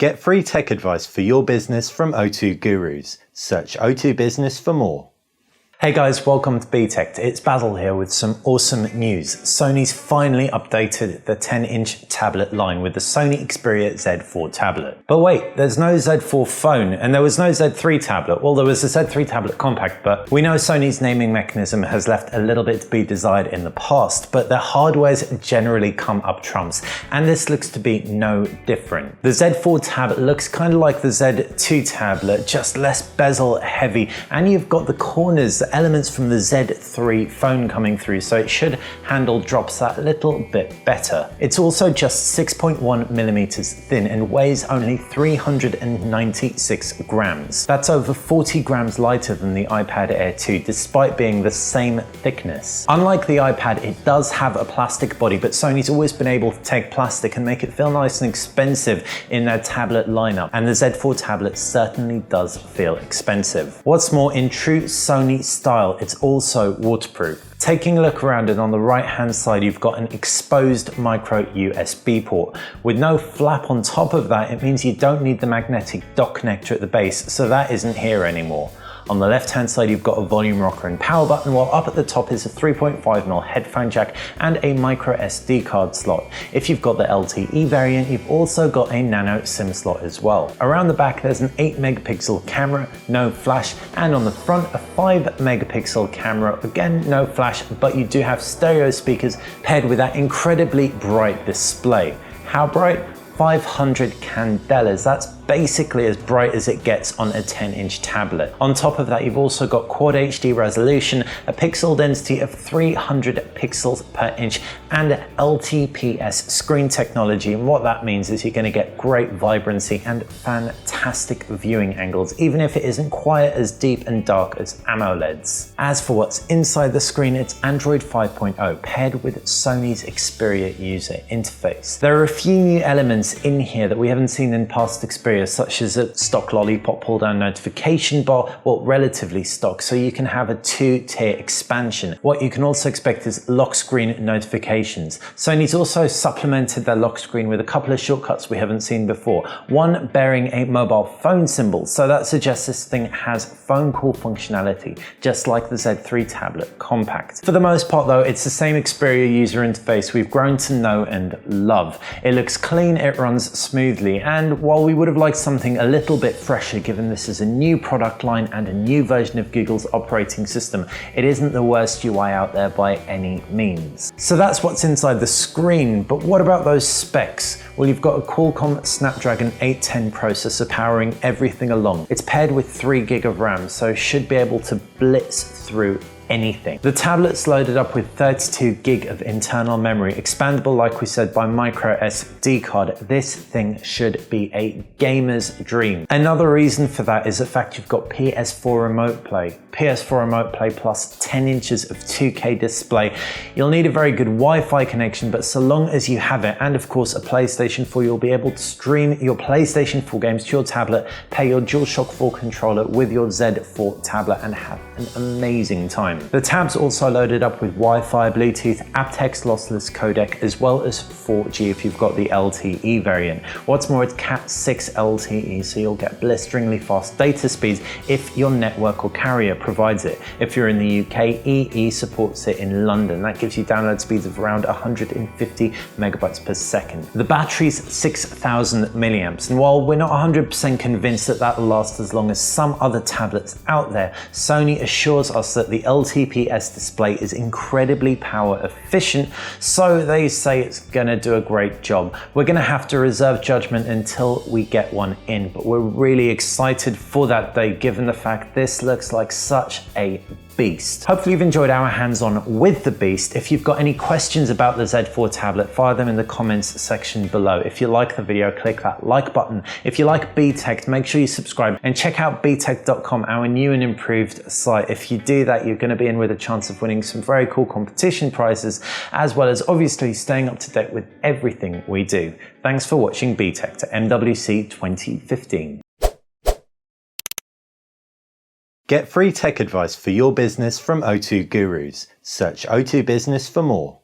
Get free tech advice for your business from O2 Gurus. Search O2 Business for more. Hey guys, welcome to BTech. It's Basil here with some awesome news. Sony's finally updated the 10-inch tablet line with the Sony Xperia Z4 Tablet. But wait, there's no Z4 phone and there was no Z3 tablet. Well, there was a Z3 Tablet Compact, but we know Sony's naming mechanism has left a little bit to be desired in the past, but their hardwares generally come up trumps, and this looks to be no different. The Z4 Tablet looks kind of like the Z2 Tablet, just less bezel heavy, and you've got the corners, elements from the Z3 phone coming through, so it should handle drops that little bit better. It's also just 6.1 millimeters thin and weighs only 396 grams. That's over 40 grams lighter than the iPad Air 2, despite being the same thickness. Unlike the iPad, it does have a plastic body, but Sony's always been able to take plastic and make it feel nice and expensive in their tablet lineup, and the Z4 Tablet certainly does feel expensive. What's more, in true Sony style, it's also waterproof. Taking a look around, and on the right hand side you've got an exposed micro USB port. With no flap on top of that, it means you don't need the magnetic dock connector at the base, so that isn't here anymore. On the left hand side you've got a volume rocker and power button, while up at the top is a 3.5mm headphone jack and a micro SD card slot. If you've got the LTE variant, you've also got a nano SIM slot as well. Around the back there's an 8 megapixel camera, no flash, and on the front a 5 megapixel camera, again no flash, but you do have stereo speakers paired with that incredibly bright display. How bright? 500 candelas. That's basically as bright as it gets on a 10-inch tablet. On top of that, you've also got QuadHD resolution, a pixel density of 300 pixels per inch, and LTPS screen technology. And what that means is you're going to get great vibrancy and fantastic viewing angles, even if it isn't quite as deep and dark as AMOLEDs. As for what's inside the screen, it's Android 5.0 paired with Sony's Xperia user interface. There are a few new elements in here that we haven't seen in past Xperia, such as a stock lollipop pull-down notification bar, well, relatively stock, so you can have a 2-tier expansion. What you can also expect is lock screen notifications. Sony's also supplemented their lock screen with a couple of shortcuts we haven't seen before. One bearing a mobile phone symbol, so that suggests this thing has phone call functionality, just like the Z3 Tablet Compact. For the most part though, it's the same Xperia user interface we've grown to know and love. It looks clean, it runs smoothly, and while we would have liked something a little bit fresher given this is a new product line and a new version of Google's operating system, it isn't the worst UI out there by any means. So that's what's inside the screen, but what about those specs? Well, you've got a Qualcomm Snapdragon 810 processor powering everything along. It's paired with 3 GB of RAM, so should be able to blitz through anything. The tablet's loaded up with 32 GB of internal memory, expandable like we said by micro SD card. This thing should be a gamer's dream. Another reason for that is the fact you've got PS4 Remote Play. PS4 Remote Play plus 10 inches of 2K display. You'll need a very good Wi-Fi connection, but so long as you have it, and of course a PlayStation 4, you'll be able to stream your PlayStation 4 games to your tablet, pair your DualShock 4 controller with your Z4 tablet, and have an amazing time. The tab's also loaded up with Wi-Fi, Bluetooth, aptX lossless codec, as well as 4G if you've got the LTE variant. What's more, it's Cat6 LTE, so you'll get blisteringly fast data speeds if your network or carrier provides it. If you're in the UK, EE supports it in London. That gives you download speeds of around 150 megabytes per second. The battery's 6,000 milliamps, and while we're not 100% convinced that that'll last as long as some other tablets out there, Sony assures us that the LTPS display is incredibly power efficient, so they say it's gonna do a great job. We're gonna have to reserve judgment until we get one in, but we're really excited for that day given the fact this looks like such a beast. Hopefully you've enjoyed our hands-on with the beast. If you've got any questions about the Z4 tablet, fire them in the comments section below. If you like the video, click that like button. If you like BTech, make sure you subscribe and check out btech.com, our new and improved site. If you do that, you're going to be in with a chance of winning some very cool competition prizes, as well as obviously staying up to date with everything we do. Thanks for watching BTech to MWC 2015. Get free tech advice for your business from O2 Gurus. Search O2 Business for more.